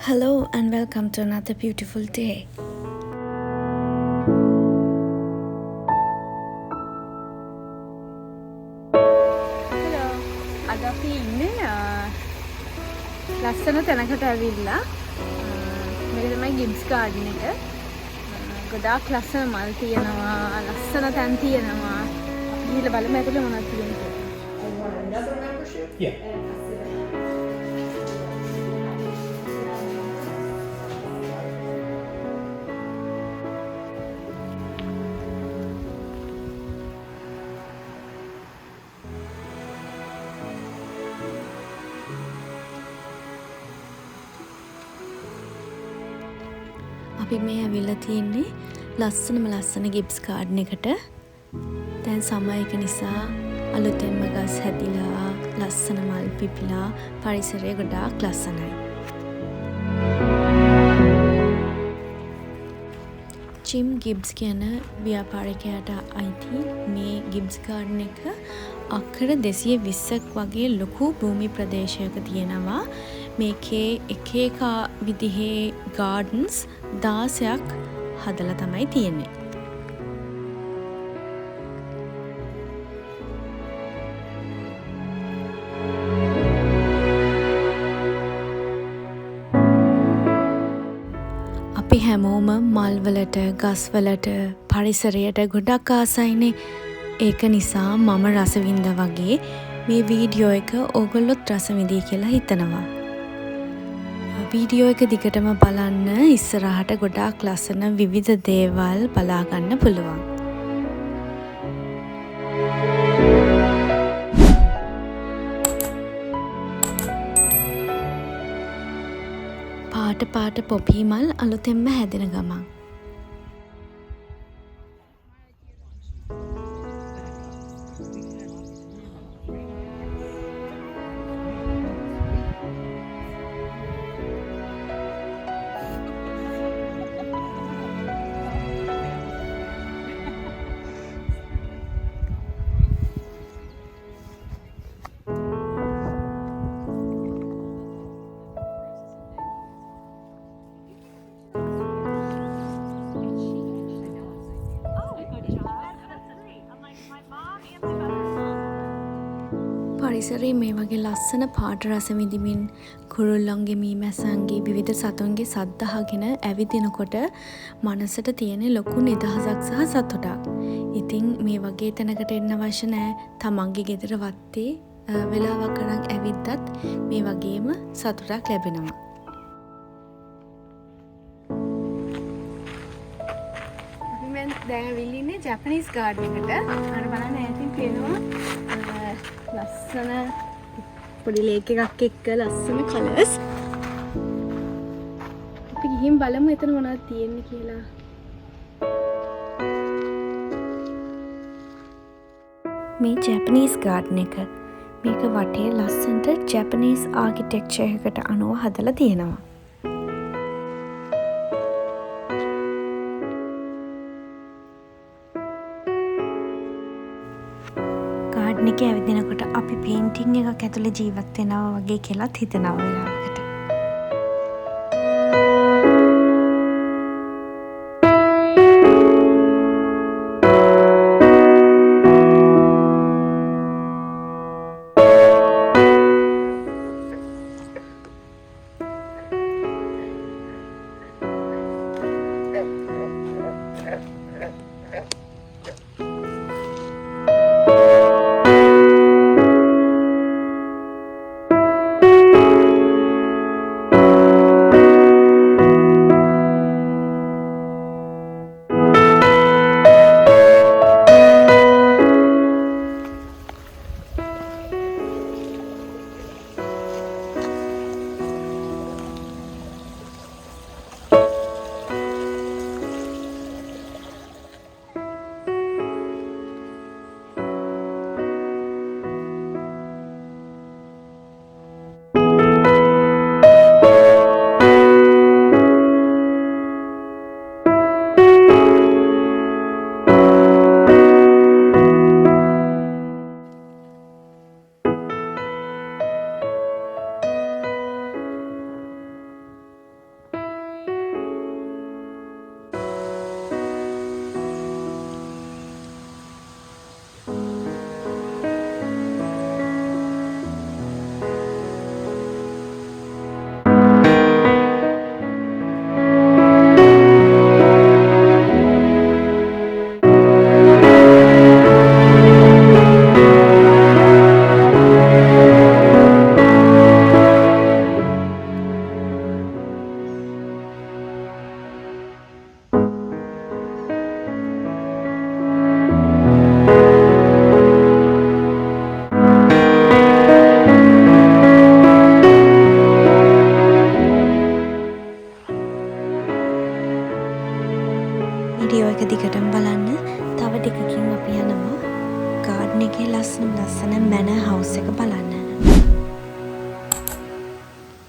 Hello and welcome to another beautiful day. Hello. අද අපි ඉන්නේ ලස්සන තැනකට ඇවිල්ලා. මේක තමයි Gibbs Garden එක. ගොඩාක් ලස්සන මල් තියෙනවා, ලස්සන තැන් තියෙනවා. අපි ගිහලා බලමු ඇතුලේ මොනවද තියෙන්නේ කියලා. Another membership? Yeah. අපි මේ ඇවිල්ලා තියෙන්නේ ලස්සන Gibbs Garden එකට. දැන් සමයක නිසා අලුතෙන්ම ගස් හැදිලා ලස්සන මල් පිපිලා පරිසරය ගොඩාක් ලස්සනයි. ජිම් ගිබ්ස් කියන ව්‍යාපාරිකයාට අයිති මේ Gibbs Garden එක අක්කර 220ක් වගේ ලොකු භූමි ප්‍රදේශයක තියෙනවා. මේකේ එක විදිහේ ගාඩන්ස් 16ක් හදලා තමයි තියෙන්නේ. අපි හැමෝම මල්වලට, ගස්වලට, පරිසරයට ගොඩක් ආසයිනේ. ඒක නිසා මම රස විඳා වගේ මේ වීඩියෝ එක ඕගොල්ලොත් රස විඳී කියලා හිතනවා. වීඩියෝ එක දිගටම බලන්න. ඉස්සරහට ගොඩාක් ලස්සන විවිධ දේවල් බලා ගන්න පුළුවන්. පාට පොපි මල් අලුතෙන්ම හැදෙන ගමන්. පරිසරයේ මේ වගේ ලස්සන පාට රස විඳිමින් කුරුල්ලන්ගේ මීමැස්සන්ගේ විවිධ සතුන්ගේ සද්ද අහගෙන ඇවිදිනකොට මනසට තියෙන ලොකු නිදහසක් සහ සතුටක්. ඉතින් මේ වගේ තැනකට එන්න අවශ්‍ය නැහැ. තමන්ගේ ගෙදර වත්තේ වෙලාවක් අරන් ඇවිද්දත් මේ වගේම සතුටක් ලැබෙනවා. දැන් ඇවිල්ලා ඉන්නේ ජපනීස් ගාඩන් එකට. අර බලන්න ඈතින් පේනවා ලස්සන පොඩි ලේක් එකක් එක්ක ලස්සන කලර්ස්. අපි ගිහින් බලමු එතන මොනවද තියෙන්නේ කියලා. මේ ජැපනීස් ගාඩන් එක මේක වටේ ලස්සනට ජැපනීස් ආකිටෙක්චර් එකකට අනුව හදලා තියෙනවා. ගාඩන් එකේ ඇවිදිනකොට අපි පේන්ටින් එකක් ඇතුලේ ජීවත් වෙනවා වගේ කියලාත් හිතනවා වෙලාවකට.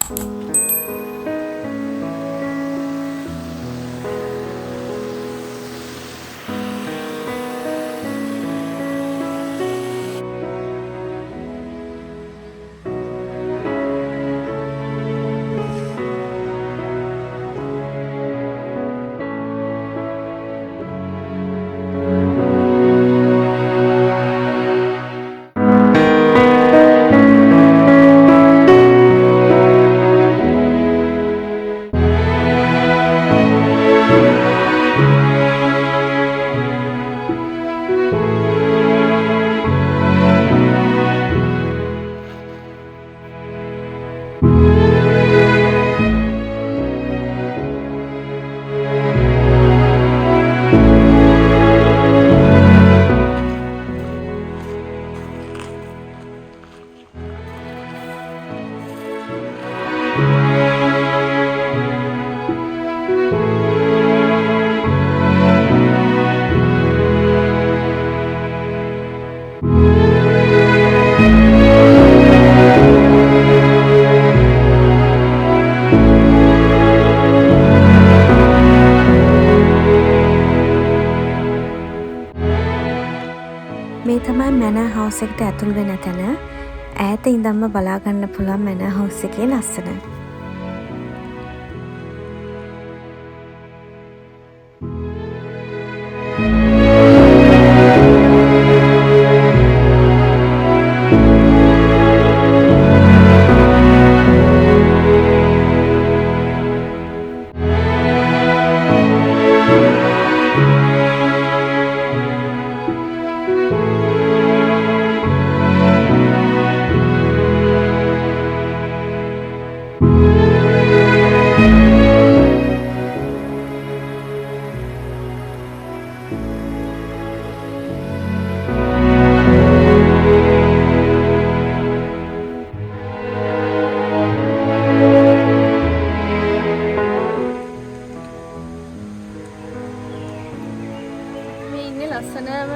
මේ තමයි මැනර් හවුස් එකට ඇතුල් වෙන තැන. ඈත ඉඳන්ම බලා ගන්න පුළුවන් මැනර් හවුස් එකේ ලස්සන.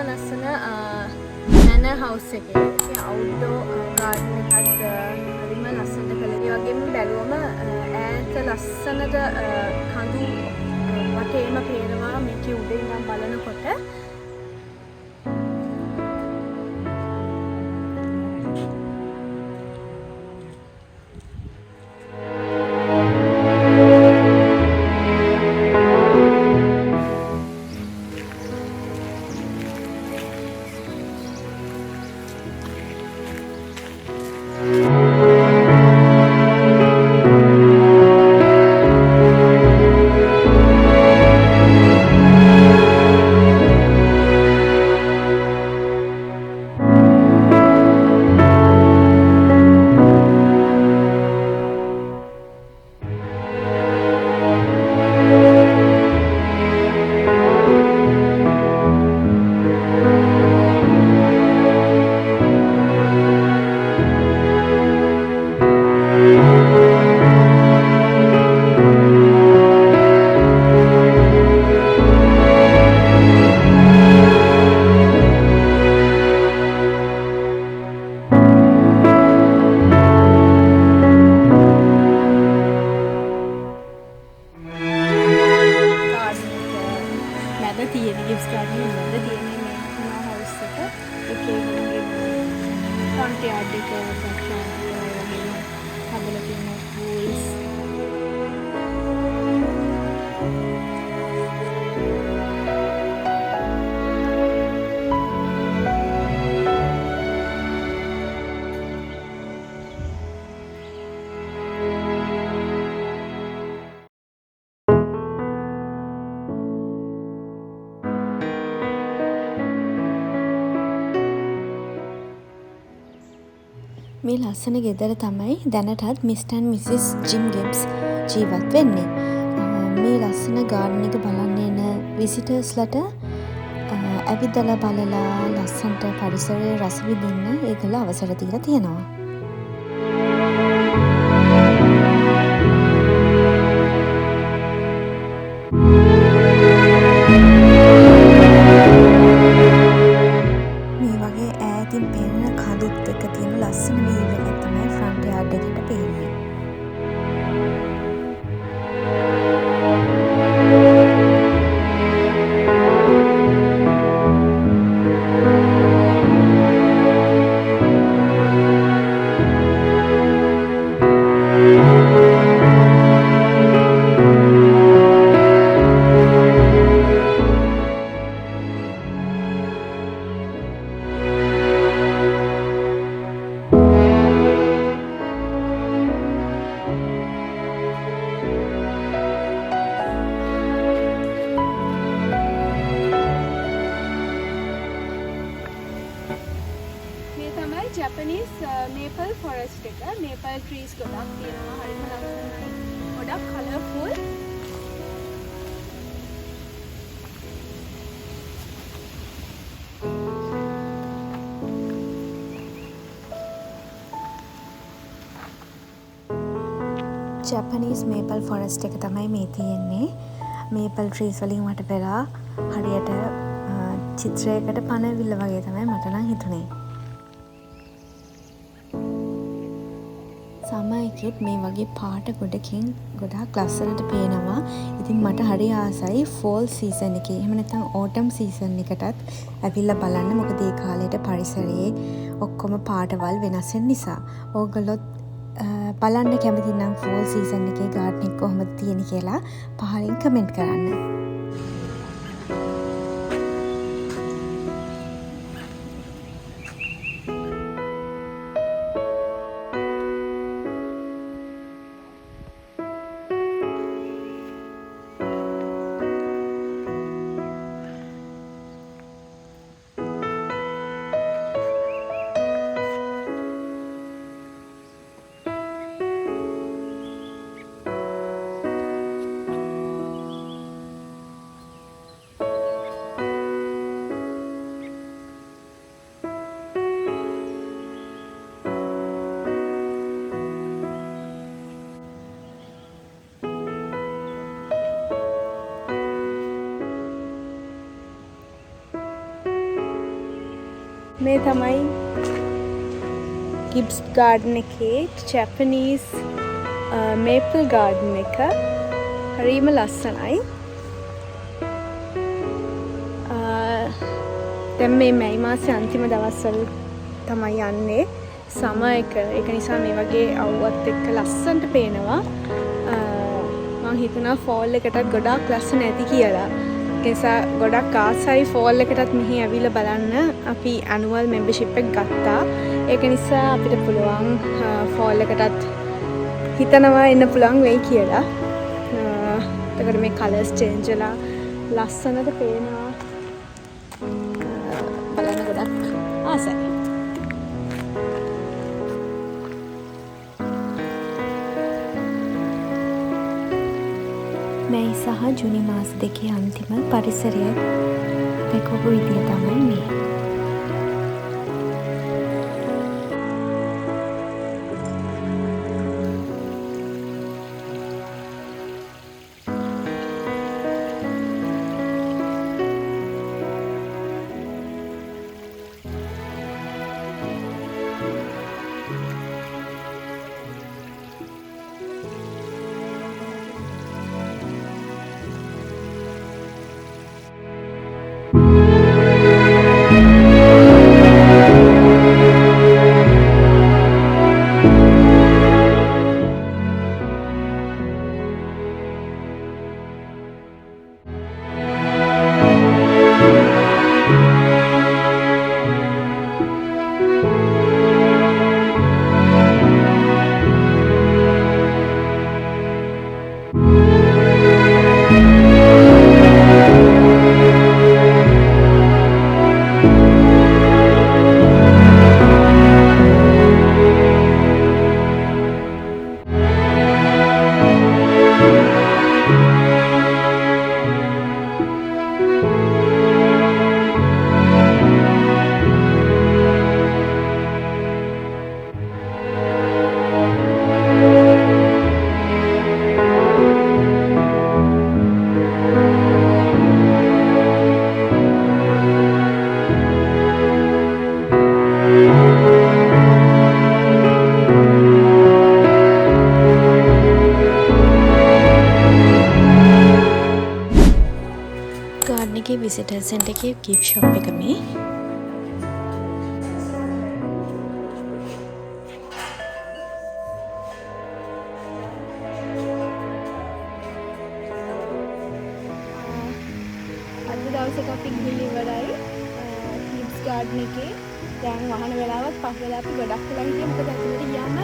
ලස්සන මැනර් හවුස් එකේ අවුට්ඩෝර් ගාඩන් එකත් හරිම ලස්සනට කළා. ඒ වගේම බැලුවම ඈත ලස්සනට කඳු වටේම පේනවා මේකේ උඩ ඉඳන් බලනකොට. Gibbs Garden වල තියෙන මේ හවුස් එක එකේ ෆ්‍රන්ට් යාඩ් එක සෙක්ෂන් වගේ හදලා තියෙන පූල්ස් මේ ලස්සන ගෙදර තමයි දැනටත් මිස්ටර් ඇන්ඩ් මිසස් ජිම් ගෙබ්ස් ජීවත් වෙන්නේ. මේ ලස්සන ගාඩන් එක බලන්න එන විසිටර්ස්ලට ඇවිදලා බලලා ලස්සනට පරිසරයේ රස විඳින්න ඒගොල්ලෝ අවසර දීලා තියෙනවා. මේ වගේ ඈතින් පේන කඳුත් එක්ක තියෙන ලස්සන වීව් එකක් තමයි ෆ්‍රන්ට් යාඩ් එකට පේන්නේ. මේපල් ෆොරස්ට් එක. මේපල් ට්‍රීස් ගොඩක් තියෙනවා. හරිම ලස්සනයි. ගොඩක් කලර්ෆුල්. ජැපනීස් මේපල් ෆොරස්ට් එක තමයි මේ තියෙන්නේ. මේපල් ට්‍රීස් වලින් වට වෙලා හරියට චිත්‍රයකට පනවිල්ල වගේ තමයි මට නම් හිතුනේ. සමයකෙත් මේ වගේ පාට ගොඩකින් ගොඩාක් ලස්සනට පේනවා. ඉතින් මට හරි ආසයි ෆෝල් සීසන් එකේ. එහෙම නැත්නම් ඕටම් සීසන් එකටත් ඇවිල්ලා බලන්න. මොකද ඒ කාලේට පරිසරයේ ඔක්කොම පාටවල් වෙනස් වෙන නිසා. ඕගොල්ලොත් බලන්න කැමති නම් ෆෝල් සීසන් එකේ ගාඩන් එක කොහොමද තියෙන්නේ කියලා පහලින් කමෙන්ට් කරන්න. මේ තමයි Gibbs Garden එකේ Japanese maple garden එක. හරිම ලස්සනයි. දැන් මේ මැයි මාසේ අන්තිම දවස්වල තමයි යන්නේ සමර් එක. ඒක නිසා මේ වගේ අවුවත් එක්ක ලස්සනට පේනවා. මම හිතුණා ෆෝල් එකටත් ගොඩාක් ලස්සන ඇති කියලා. නිසා ගොඩක් ආසයි ෆෝල් එකටත් මෙහි ඇවිල්ලා බලන්න. අපි ඇනුවල් මෙම්බර්ෂිප් එක ගත්තා. ඒක නිසා අපිට පුළුවන් ෆෝල් එකටත් හිතනවා එන්න පුළුවන් වෙයි කියලා. එතකොට මේ කලර්ස් චේන්ජ් වෙලා ලස්සනට පේනවා. බලන්න ගොඩක් ආසයි. මැයි සහ ජුනි මාස දෙකේ අන්තිම පරිසරය දැකපු විදිය තමයි මේ. විසිටර් සෙන්ටර් එකේ ගිෆ්ට් ෂොප් එක මේ. අද දවසේ අපි ගිහින් ඉවරයි Gibbs Garden එකේ. දැන් වහන වෙලාවත් පස් වෙලා අපි ගොඩක් වෙලා හිටියේ. මොකද ඇතුළට ගියාම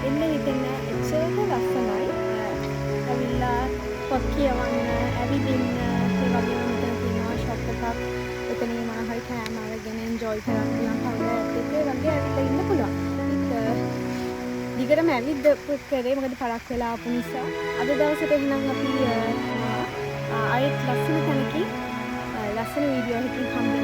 එන්න හිතෙන එච්චරම ලස්සනයි. ඇවිල්ලා පොත් කියවන්න, ඇවිදින්න, ඒ වගේම මෙතන තියෙනවා ෂොප් එකක්. එතනින් මොනවා හරි කෑම අරගෙන එන්ජොයි කරන්න පුළුවන්. කවුරුත් එක්ක වගේ ඇවිල්ලා ඉන්න පුළුවන්. දිගටම ඇවිත් කරේ මොකද පරක් වෙලා ආපු නිසා. අද දවසට එහෙනම් අපි ආයෙත් ලස්සන තැනකින් ලස්සන වීඩියෝ එකකින් හම්බ